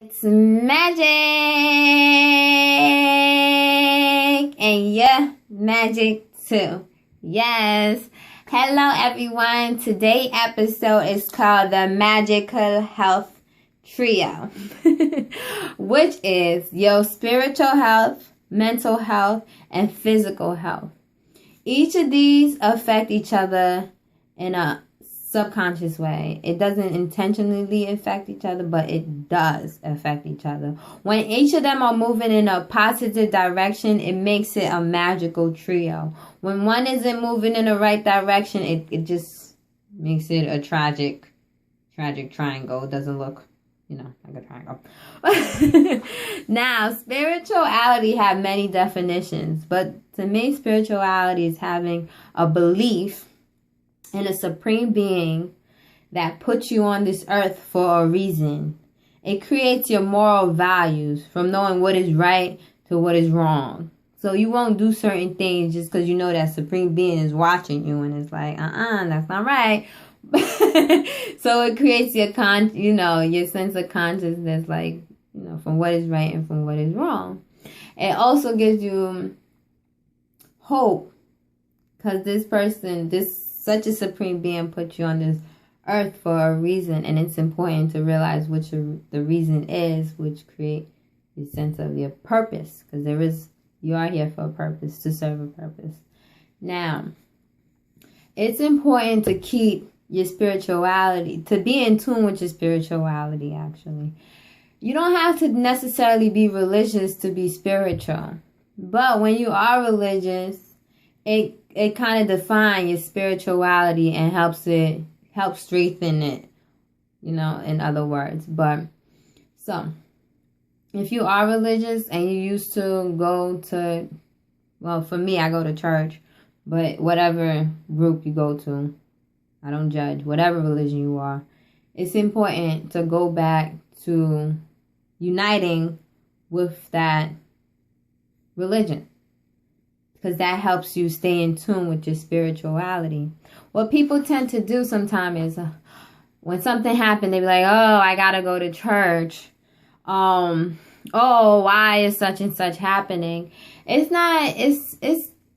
It's magic, and yeah, magic too. Yes. Hello, everyone. Today's episode is called the Magical Health Trio, which is your spiritual health, mental health, and physical health. Each of these affect each other in a subconscious way. It doesn't intentionally affect each other, but it does affect each other. When each of them are moving in a positive direction, it makes it a magical trio. When one isn't moving in the right direction, it just makes it a tragic triangle. It doesn't look, like a triangle. Now, spirituality have many definitions, but to me, spirituality is having a belief in a supreme being that puts you on this earth for a reason. It creates your moral values from knowing what is right to what is wrong. So you won't do certain things just because you know that supreme being is watching you and it's like, that's not right. So it creates your your sense of consciousness, from what is right and from what is wrong. It also gives you hope because such a supreme being put you on this earth for a reason, and it's important to realize which the reason is, which create a sense of your purpose, because you are here for a purpose, to serve a purpose. Now, it's important to keep your spirituality, to be in tune with your spirituality, actually. You don't have to necessarily be religious to be spiritual, but when you are religious, it kind of defines your spirituality and helps strengthen it, in other words. But so if you are religious and you used to go to, well, for me, I go to church, but whatever group you go to, I don't judge, whatever religion you are, it's important to go back to uniting with that religion, because that helps you stay in tune with your spirituality. What people tend to do sometimes is when something happened, they be like, oh, I gotta go to church. Oh, why is such and such happening? It's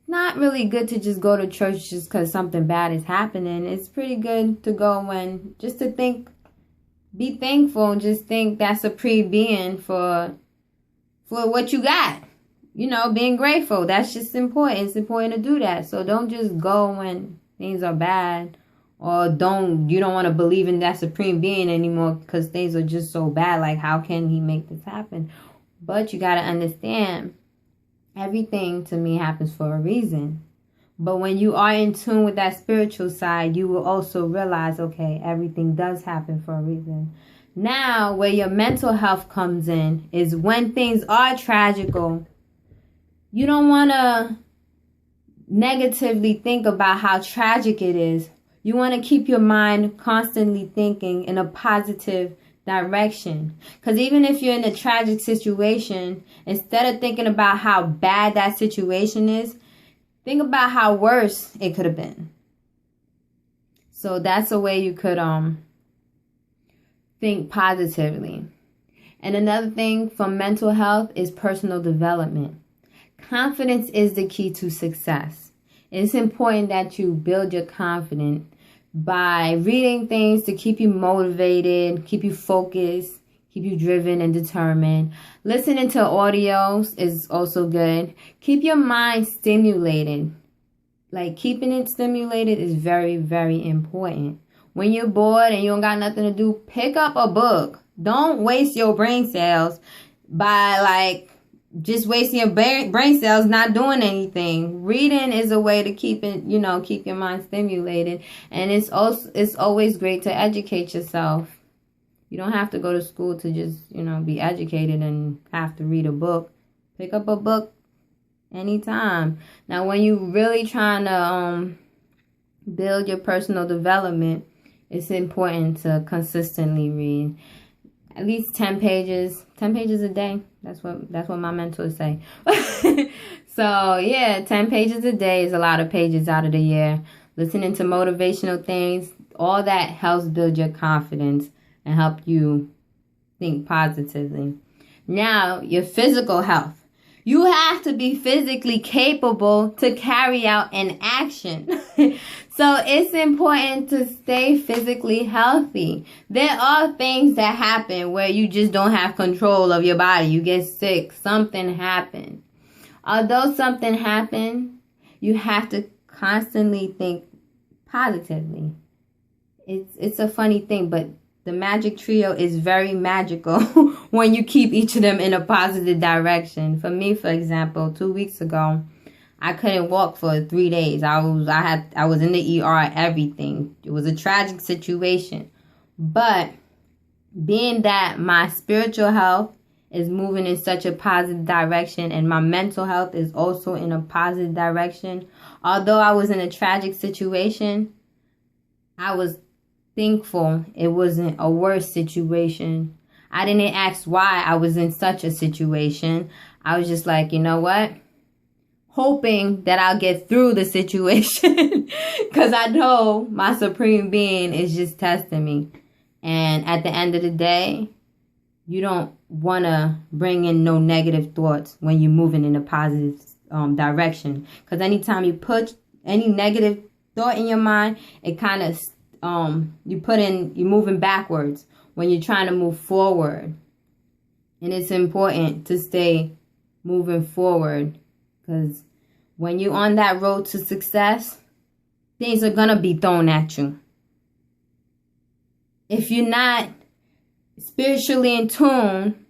not really good to just go to church just because something bad is happening. It's pretty good to go be thankful, and just think that supreme being for what you got. Being grateful. That's just important. It's important to do that. So don't just go when things are bad, or you don't want to believe in that supreme being anymore because things are just so bad. Like, how can he make this happen? But you got to understand, everything to me happens for a reason. But when you are in tune with that spiritual side, you will also realize, okay, everything does happen for a reason. Now, where your mental health comes in is when things are tragical. You don't want to negatively think about how tragic it is. You want to keep your mind constantly thinking in a positive direction. Because even if you're in a tragic situation, instead of thinking about how bad that situation is, think about how worse it could have been. So that's a way you could think positively. And another thing for mental health is personal development. Confidence is the key to success. It's important that you build your confidence by reading things to keep you motivated, keep you focused, keep you driven and determined. Listening to audios is also good. Keep your mind stimulated. Keeping it stimulated is very, very important. When you're bored and you don't got nothing to do, pick up a book. Don't waste your brain cells by just wasting your brain cells not doing anything. Reading is a way to keep your mind stimulated. And it's always great to educate yourself. You don't have to go to school to just, be educated and have to read a book. Pick up a book anytime. Now, when you really trying to build your personal development, it's important to consistently read. At least 10 pages a day. That's what my mentors say. So yeah, 10 pages a day is a lot of pages out of the year. Listening to motivational things, all that helps build your confidence and help you think positively. Now, your physical health. You have to be physically capable to carry out an action. So it's important to stay physically healthy. There are things that happen where you just don't have control of your body. You get sick. Something happened. Although something happened, you have to constantly think positively. It's a funny thing, but the magic trio is very magical when you keep each of them in a positive direction. For me, for example, 2 weeks ago, I couldn't walk for 3 days. I was in the ER, everything. It was a tragic situation. But being that my spiritual health is moving in such a positive direction and my mental health is also in a positive direction, although I was in a tragic situation, I was thankful it wasn't a worse situation. I didn't ask why I was in such a situation. I was just like, you know what? Hoping that I'll get through the situation because I know my supreme being is just testing me. And at the end of the day, you don't want to bring in no negative thoughts when you're moving in a positive direction. Because anytime you put any negative thought in your mind, it kind of you're moving backwards when you're trying to move forward. And it's important to stay moving forward, because when you're on that road to success, things are going to be thrown at you. If you're not spiritually in tune,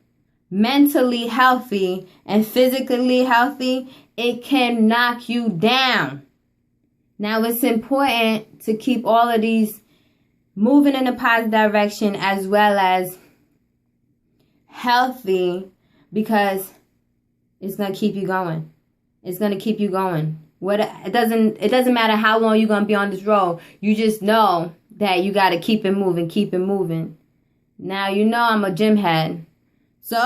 mentally healthy, and physically healthy, it can knock you down. Now, it's important to keep all of these moving in a positive direction as well as healthy, because it's going to keep you going. It's going to keep you going. It doesn't matter how long you're going to be on this road. You just know that you got to keep it moving, keep it moving. Now, you know I'm a gym head. So,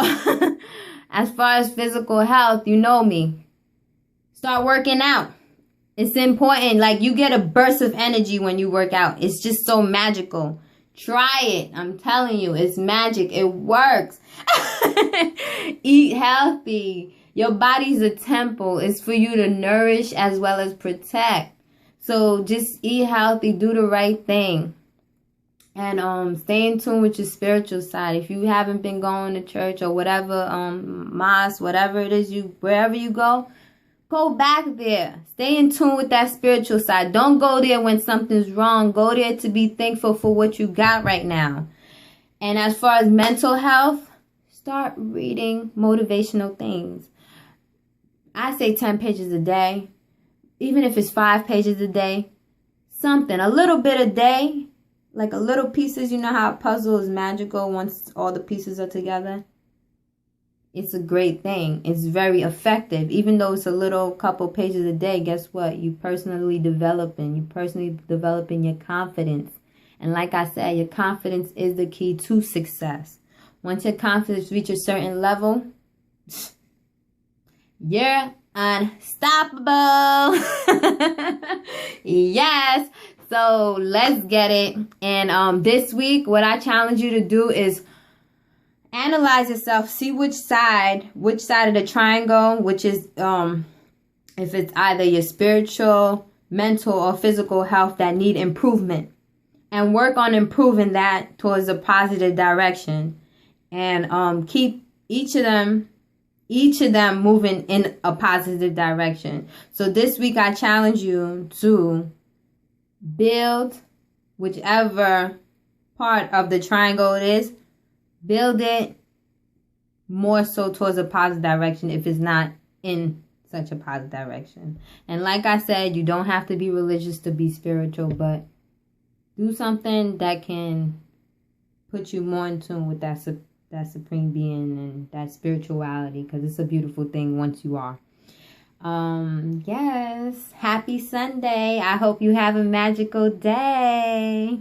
as far as physical health, you know me. Start working out. It's important. Like, you get a burst of energy when you work out. It's just so magical. Try it. I'm telling you, it's magic. It works. Eat healthy. Your body's a temple. It's for you to nourish as well as protect. So just eat healthy. Do the right thing. And stay in tune with your spiritual side. If you haven't been going to church or whatever, mosque, whatever it is, wherever you go back there. Stay in tune with that spiritual side. Don't go there when something's wrong. Go there to be thankful for what you got right now. And as far as mental health, start reading motivational things. I say 10 pages a day. Even if it's 5 pages a day. Something. A little bit a day. Like a little pieces. You know how a puzzle is magical once all the pieces are together? It's a great thing. It's very effective. Even though it's a little couple pages a day, guess what? You're personally developing your confidence. And like I said, your confidence is the key to success. Once your confidence reaches a certain level, you're unstoppable. Yes. So let's get it. And this week, what I challenge you to do is analyze yourself. See which side of the triangle, which is if it's either your spiritual, mental, or physical health that need improvement, and work on improving that towards a positive direction, and keep each of them moving in a positive direction. So this week I challenge you to build whichever part of the triangle it is. Build it more so towards a positive direction if it's not in such a positive direction. And like I said, you don't have to be religious to be spiritual, but do something that can put you more in tune with that supreme being and that spirituality, because it's a beautiful thing once you are. Yes. Happy Sunday. I hope you have a magical day.